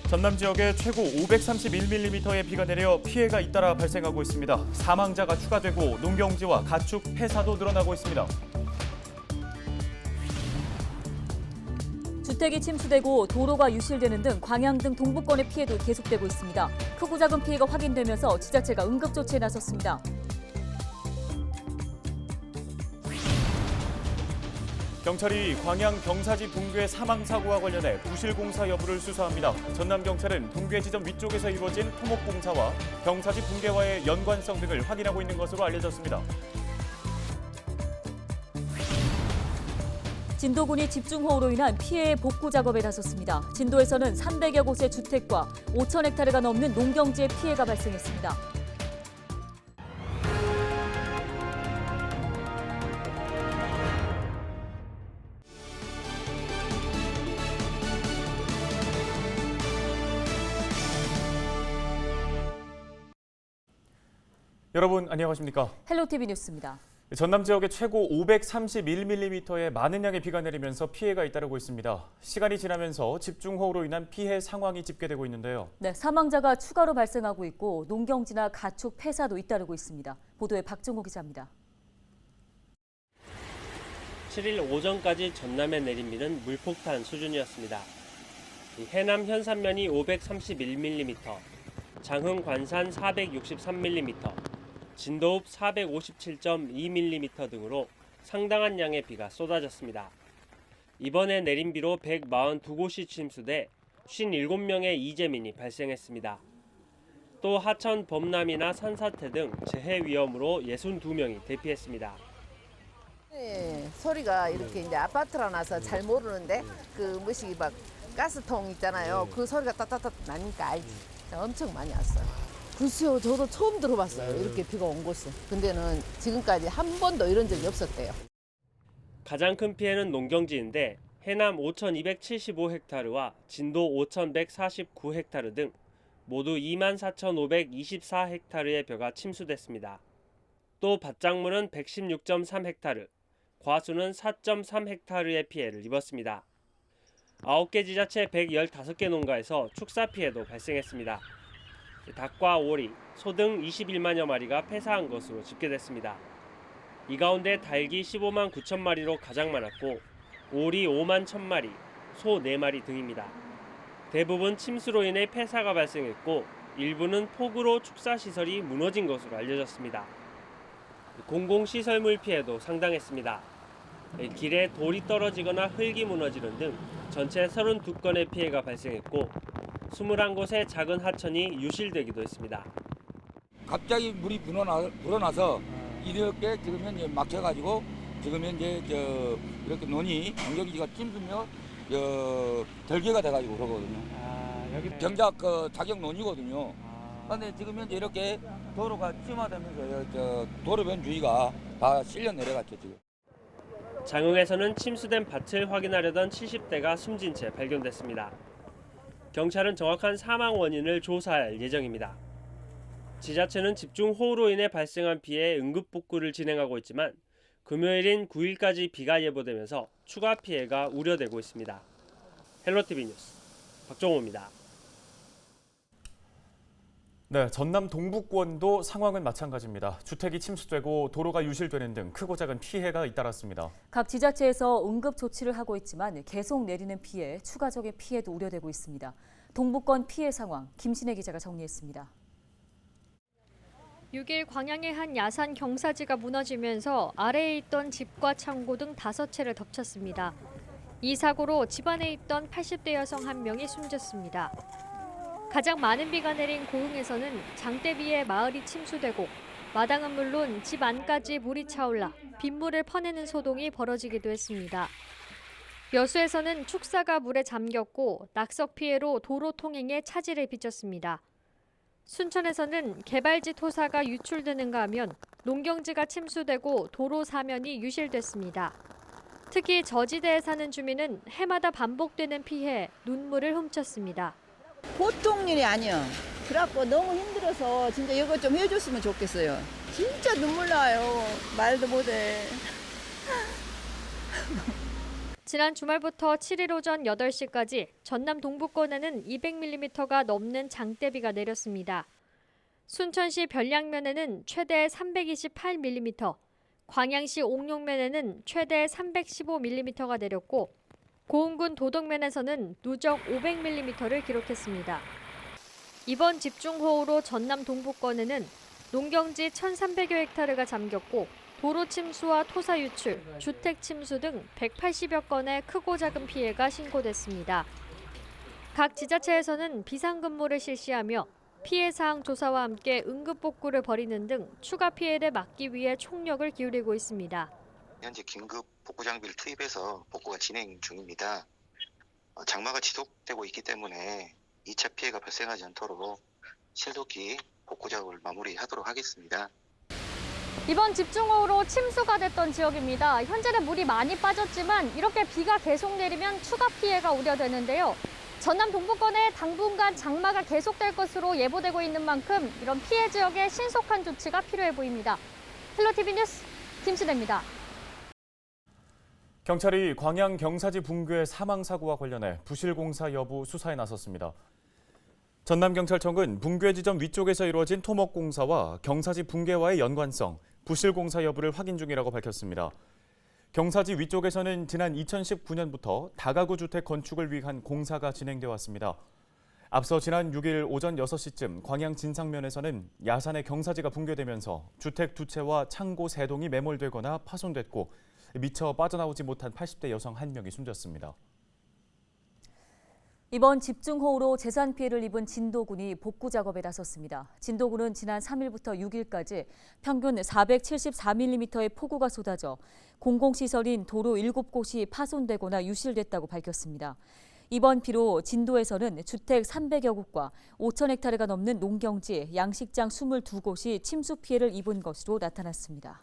전남 지역에 최고 531mm의 비가 내려 피해가 잇따라 발생하고 있습니다. 사망자가 추가되고 농경지와 가축 폐사도 늘어나고 있습니다. 주택이 침수되고 도로가 유실되는 등 광양 등 동부권의 피해도 계속되고 있습니다. 크고 작은 피해가 확인되면서 지자체가 응급조치에 나섰습니다. 경찰이 광양 경사지 붕괴 사망사고와 관련해 부실공사 여부를 수사합니다. 전남경찰은 붕괴 지점 위쪽에서 이루어진 토목공사와 경사지 붕괴와의 연관성 등을 확인하고 있는 것으로 알려졌습니다. 진도군이 집중호우로 인한 피해의 복구 작업에 나섰습니다. 진도에서는 300여 곳의 주택과 5,000헥타르가 넘는 농경지에 피해가 발생했습니다. 여러분 안녕하십니까? 헬로티비 뉴스입니다. 전남 지역에 최고 531mm의 많은 양의 비가 내리면서 피해가 잇따르고 있습니다. 시간이 지나면서 집중호우로 인한 피해 상황이 집계되고 있는데요. 네, 사망자가 추가로 발생하고 있고 농경지나 가축 폐사도 잇따르고 있습니다. 보도에 박정호 기자입니다. 7일 오전까지 전남에 내린 비는 물폭탄 수준이었습니다. 해남 현산면이 531mm, 장흥 관산 463mm, 진도읍 457.2mm 등으로 상당한 양의 비가 쏟아졌습니다. 이번에 내린 비로 142곳이 침수돼 57명의 이재민이 발생했습니다. 또 하천 범람이나 산사태 등 재해 위험으로 62명이 대피했습니다. 네, 소리가 이렇게 이제 아파트라 나서 잘 모르는데 그 뭐시 막 가스통 있잖아요. 그 소리가 따따따 나니까 알지. 엄청 많이 왔어요. 글쎄요, 저도 처음 들어봤어요. 이렇게 비가 온 곳은. 근데는 지금까지 한 번도 이런 적이 없었대요. 가장 큰 피해는 농경지인데 해남 5,275헥타르와 진도 5,149헥타르 등 모두 24,524헥타르의 벼가 침수됐습니다. 또 밭작물은 116.3헥타르, 과수는 4.3헥타르의 피해를 입었습니다. 9개 지자체 115개 농가에서 축사 피해도 발생했습니다. 닭과 오리, 소 등 21만여 마리가 폐사한 것으로 집계됐습니다. 이 가운데 닭이 15만 9천 마리로 가장 많았고 오리 5만 1천 마리, 소 4마리 등입니다. 대부분 침수로 인해 폐사가 발생했고 일부는 폭우로 축사시설이 무너진 것으로 알려졌습니다. 공공시설물 피해도 상당했습니다. 길에 돌이 떨어지거나 흙이 무너지는 등 전체 32건의 피해가 발생했고 21곳의 작은 하천이 유실되기도 했습니다. 갑자기 물이 불어나서 이렇게 지금 현재 막혀가지고 지금 현재 이렇게 논이 농경지가 침수며 절개가 돼가지고 그러거든요. 여기 병작 자격 논이거든요. 그런데 지금 현재 이렇게 도로가 침하되면서 도로변 주위가 다 실려 내려갔죠 지금. 장흥에서는 침수된 밭을 확인하려던 70대가 숨진 채 발견됐습니다. 경찰은 정확한 사망 원인을 조사할 예정입니다. 지자체는 집중호우로 인해 발생한 피해에 응급복구를 진행하고 있지만 금요일인 9일까지 비가 예보되면서 추가 피해가 우려되고 있습니다. 헬로티비 뉴스 박정호입니다. 네, 전남 동북권도 상황은 마찬가지입니다. 주택이 침수되고 도로가 유실되는 등 크고 작은 피해가 잇따랐습니다. 각 지자체에서 응급 조치를 하고 있지만 계속 내리는 피해, 추가적인 피해도 우려되고 있습니다. 동북권 피해 상황, 김신혜 기자가 정리했습니다. 6일 광양의 한 야산 경사지가 무너지면서 아래에 있던 집과 창고 등 5채를 덮쳤습니다. 이 사고로 집안에 있던 80대 여성 1명이 숨졌습니다. 가장 많은 비가 내린 고흥에서는 장대비에 마을이 침수되고 마당은 물론 집 안까지 물이 차올라 빗물을 퍼내는 소동이 벌어지기도 했습니다. 여수에서는 축사가 물에 잠겼고 낙석 피해로 도로 통행에 차질을 빚었습니다. 순천에서는 개발지 토사가 유출되는가 하면 농경지가 침수되고 도로 사면이 유실됐습니다. 특히 저지대에 사는 주민은 해마다 반복되는 피해에 눈물을 훔쳤습니다. 보통 일이 아니야. 그래갖고 너무 힘들어서 진짜 이거 좀 해줬으면 좋겠어요. 진짜 눈물 나요. 말도 못해. 지난 주말부터 7일 오전 8시까지 전남 동부권에는 200mm가 넘는 장대비가 내렸습니다. 순천시 별량면에는 최대 328mm, 광양시 옥룡면에는 최대 315mm가 내렸고 고흥군 도덕면에서는 누적 500mm를 기록했습니다. 이번 집중호우로 전남 동부권에는 농경지 1,300여 헥타르가 잠겼고 도로 침수와 토사 유출, 주택 침수 등 180여 건의 크고 작은 피해가 신고됐습니다. 각 지자체에서는 비상근무를 실시하며 피해 사항 조사와 함께 응급복구를 벌이는 등 추가 피해를 막기 위해 총력을 기울이고 있습니다. 현재 긴급 복구 장비를 투입해서 복구가 진행 중입니다. 장마가 지속되고 있기 때문에 2차 피해가 발생하지 않도록 신속히 복구 작업을 마무리하도록 하겠습니다. 이번 집중호우로 침수가 됐던 지역입니다. 현재는 물이 많이 빠졌지만 이렇게 비가 계속 내리면 추가 피해가 우려되는데요. 전남 동부권에 당분간 장마가 계속될 것으로 예보되고 있는 만큼 이런 피해 지역에 신속한 조치가 필요해 보입니다. 헬로티비 뉴스 김신혜입니다. 경찰이 광양 경사지 붕괴 사망 사고와 관련해 부실 공사 여부 수사에 나섰습니다. 전남경찰청은 붕괴 지점 위쪽에서 이루어진 토목 공사와 경사지 붕괴와의 연관성, 부실 공사 여부를 확인 중이라고 밝혔습니다. 경사지 위쪽에서는 지난 2019년부터 다가구 주택 건축을 위한 공사가 진행돼 왔습니다. 앞서 지난 6일 오전 6시쯤 광양 진상면에서는 야산의 경사지가 붕괴되면서 주택 두 채와 창고 3동이 매몰되거나 파손됐고 미처 빠져나오지 못한 80대 여성 1명이 숨졌습니다. 이번 집중호우로 재산 피해를 입은 진도군이 복구 작업에 나섰습니다. 진도군은 지난 3일부터 6일까지 평균 474mm의 폭우가 쏟아져 공공시설인 도로 7곳이 파손되거나 유실됐다고 밝혔습니다. 이번 비로 진도에서는 주택 300여 곳과 5천 헥타르가 넘는 농경지, 양식장 22곳이 침수 피해를 입은 것으로 나타났습니다.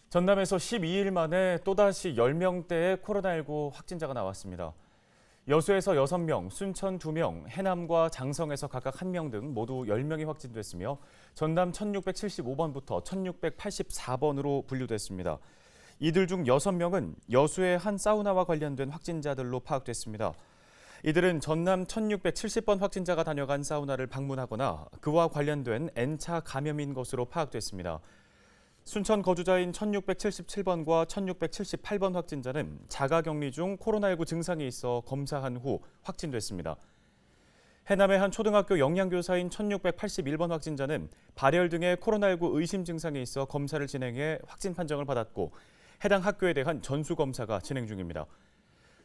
전남에서 12일 만에 또다시 10명대의 코로나19 확진자가 나왔습니다. 여수에서 6명, 순천 2명, 해남과 장성에서 각각 1명 등 모두 10명이 확진됐으며 전남 1675번부터 1684번으로 분류됐습니다. 이들 중 6명은 여수의 한 사우나와 관련된 확진자들로 파악됐습니다. 이들은 전남 1670번 확진자가 다녀간 사우나를 방문하거나 그와 관련된 N차 감염인 것으로 파악됐습니다. 순천 거주자인 1677번과 1678번 확진자는 자가격리 중 코로나19 증상이 있어 검사한 후 확진됐습니다. 해남의 한 초등학교 영양교사인 1681번 확진자는 발열 등의 코로나19 의심 증상이 있어 검사를 진행해 확진 판정을 받았고 해당 학교에 대한 전수검사가 진행 중입니다.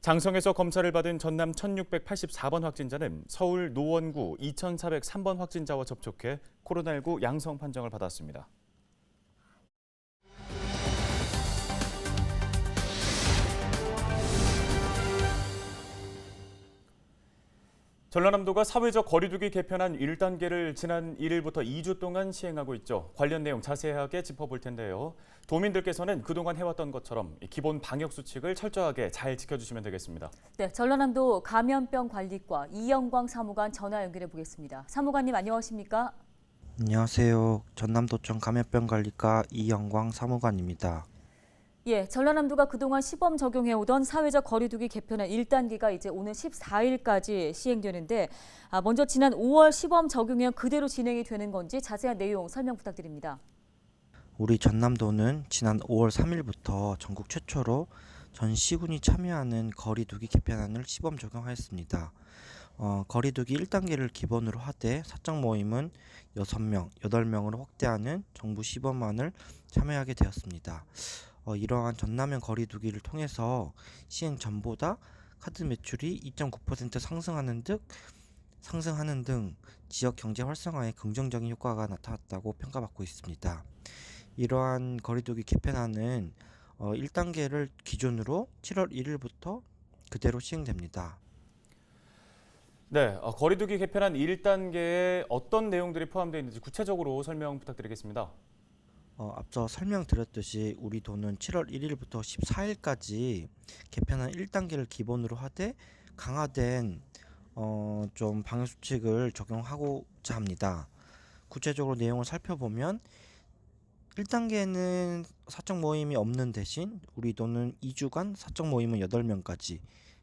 장성에서 검사를 받은 전남 1684번 확진자는 서울 노원구 2403번 확진자와 접촉해 코로나19 양성 판정을 받았습니다. 전라남도가 사회적 거리두기 개편안 1단계를 지난 1일부터 2주 동안 시행하고 있죠. 관련 내용 자세하게 짚어볼 텐데요. 도민들께서는 그동안 해왔던 것처럼 기본 방역 수칙을 철저하게 잘 지켜주시면 되겠습니다. 네, 전라남도 감염병 관리과 이영광 사무관 전화 연결해 보겠습니다. 사무관님 안녕하십니까? 안녕하세요. 전남도청 감염병관리과 이영광 사무관입니다. 예, 전라남도가 그동안 시범 적용해오던 사회적 거리두기 개편안 1단계가 이제 오늘 14일까지 시행되는데 먼저 지난 5월 시범 적용형 그대로 진행이 되는 건지 자세한 내용 설명 부탁드립니다. 우리 전남도는 지난 5월 3일부터 전국 최초로 전 시군이 참여하는 거리두기 개편안을 시범 적용하였습니다. 거리두기 1단계를 기본으로 하되 사적 모임은 6명, 8명으로 확대하는 정부 시범안을 참여하게 되었습니다. 이러한 전남형 거리두기를 통해서 시행 전보다 카드 매출이 2.9% 상승하는 등 지역 경제 활성화에 긍정적인 효과가 나타났다고 평가받고 있습니다. 이러한 거리두기 개편안은 1단계를 기준으로 7월 1일부터 그대로 시행됩니다. 네, 거리두기 개편안 1단계에 어떤 내용들이 포함되어 있는지 구체적으로 설명 부탁드리겠습니다. 앞서 설명드렸듯이 우리 도는 7월 1일부터 14일까지 개편안 1단계를 기본으로 하되 강화된 좀 방역 수칙을 적용하고자 합니다. 구체적으로 내용을 살펴보면 1단계는 사적 모임이 없는 대신 우리 도는 2주간 사적 모임은 8명까지,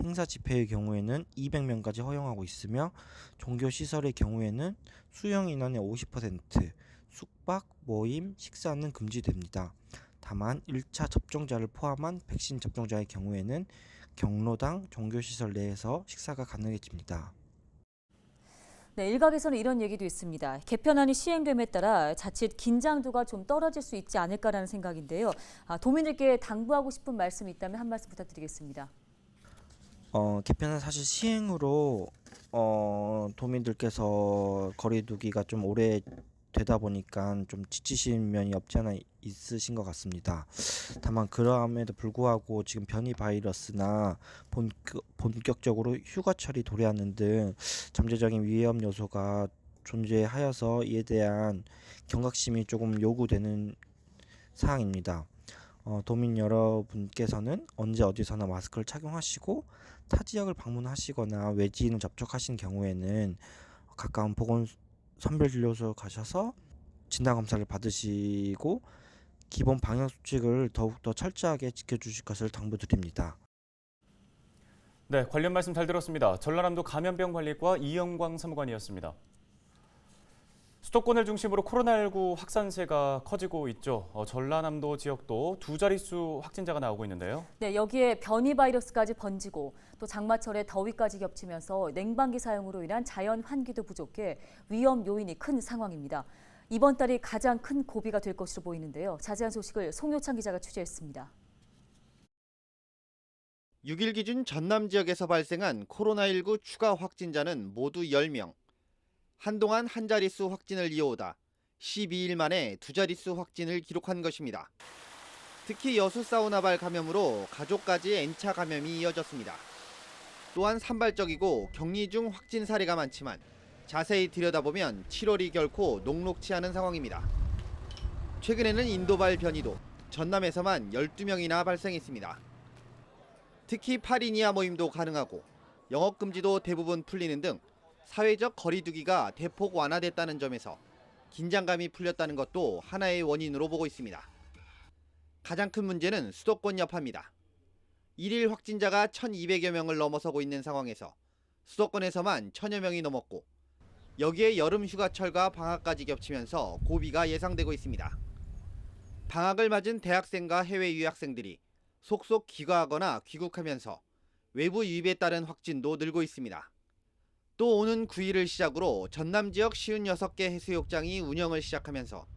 행사 집회의 경우에는 200명까지 허용하고 있으며 종교 시설의 경우에는 수용 인원의 50%, 숙박, 모임, 식사는 금지됩니다. 다만 1차 접종자를 포함한 백신 접종자의 경우에는 경로당 종교시설 내에서 식사가 가능해집니다. 네, 일각에서는 이런 얘기도 있습니다. 개편안이 시행됨에 따라 자칫 긴장도가 좀 떨어질 수 있지 않을까라는 생각인데요. 도민들께 당부하고 싶은 말씀이 있다면 한 말씀 부탁드리겠습니다. 개편은 사실 시행으로 도민들께서 거리두기가 좀 오래 되다 보니까 좀 지치신 면이 없지 않아 있으신 것 같습니다. 다만 그럼에도 불구하고 지금 변이 바이러스나 본격적으로 휴가철이 도래하는 등 잠재적인 위험 요소가 존재하여서 이에 대한 경각심이 조금 요구되는 사항입니다. 도민 여러분께서는 언제 어디서나 마스크를 착용하시고 타 지역을 방문하시거나 외지인을 접촉하신 경우에는 가까운 보건선별진료소 가셔서 진단검사를 받으시고 기본 방역수칙을 더욱더 철저하게 지켜주실 것을 당부드립니다. 네, 관련 말씀 잘 들었습니다. 전라남도 감염병관리과 이영광 사무관이었습니다. 수도권을 중심으로 코로나19 확산세가 커지고 있죠. 전라남도 지역도 2자릿수 확진자가 나오고 있는데요. 네, 여기에 변이 바이러스까지 번지고 또 장마철에 더위까지 겹치면서 냉방기 사용으로 인한 자연 환기도 부족해 위험 요인이 큰 상황입니다. 이번 달이 가장 큰 고비가 될 것으로 보이는데요. 자세한 소식을 송효창 기자가 취재했습니다. 6일 기준 전남 지역에서 발생한 코로나19 추가 확진자는 모두 10명. 한동안 한 자릿수 확진을 이어오다 12일 만에 2자릿수 확진을 기록한 것입니다. 특히 여수 사우나발 감염으로 가족까지 N차 감염이 이어졌습니다. 또한 산발적이고 격리 중 확진 사례가 많지만 자세히 들여다보면 7월이 결코 녹록치 않은 상황입니다. 최근에는 인도발 변이도 전남에서만 12명이나 발생했습니다. 특히 8인 이하 모임도 가능하고 영업금지도 대부분 풀리는 등 사회적 거리두기가 대폭 완화됐다는 점에서 긴장감이 풀렸다는 것도 하나의 원인으로 보고 있습니다. 가장 큰 문제는 수도권 여파입니다. 1일 확진자가 1,200여 명을 넘어서고 있는 상황에서 수도권에서만 1,000여 명이 넘었고 여기에 여름 휴가철과 방학까지 겹치면서 고비가 예상되고 있습니다. 방학을 맞은 대학생과 해외 유학생들이 속속 귀가하거나 귀국하면서 외부 유입에 따른 확진도 늘고 있습니다. 또 오는 9일을 시작으로 전남 지역 56개 해수욕장이 운영을 시작하면서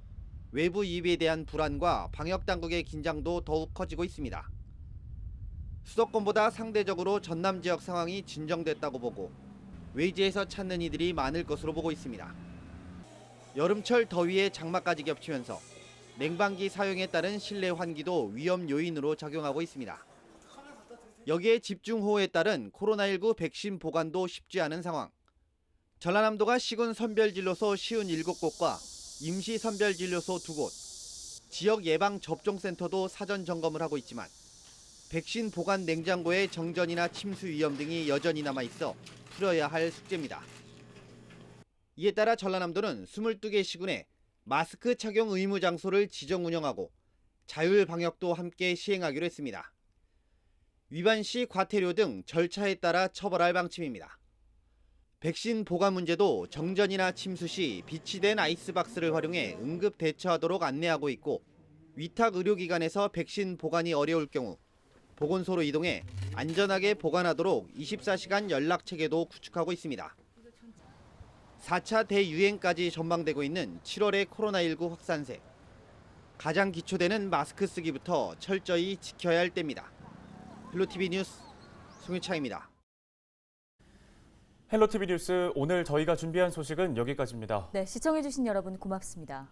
외부 유입에 대한 불안과 방역당국의 긴장도 더욱 커지고 있습니다. 수도권보다 상대적으로 전남 지역 상황이 진정됐다고 보고 외지에서 찾는 이들이 많을 것으로 보고 있습니다. 여름철 더위에 장마까지 겹치면서 냉방기 사용에 따른 실내 환기도 위험 요인으로 작용하고 있습니다. 여기에 집중호우에 따른 코로나19 백신 보관도 쉽지 않은 상황. 전라남도가 시군 선별진료소 57곳과 임시 선별진료소 2곳, 지역 예방 접종센터도 사전 점검을 하고 있지만 백신 보관 냉장고의 정전이나 침수 위험 등이 여전히 남아있어 풀어야 할 숙제입니다. 이에 따라 전라남도는 22개 시군에 마스크 착용 의무 장소를 지정 운영하고 자율 방역도 함께 시행하기로 했습니다. 위반 시 과태료 등 절차에 따라 처벌할 방침입니다. 백신 보관 문제도 정전이나 침수 시 비치된 아이스박스를 활용해 응급 대처하도록 안내하고 있고 위탁 의료기관에서 백신 보관이 어려울 경우 보건소로 이동해 안전하게 보관하도록 24시간 연락체계도 구축하고 있습니다. 4차 대유행까지 전망되고 있는 7월의 코로나19 확산세. 가장 기초되는 마스크 쓰기부터 철저히 지켜야 할 때입니다. 헬로티비 뉴스 송유창입니다. 헬로티비 뉴스 오늘 저희가 준비한 소식은 여기까지입니다. 네, 시청해주신 여러분 고맙습니다.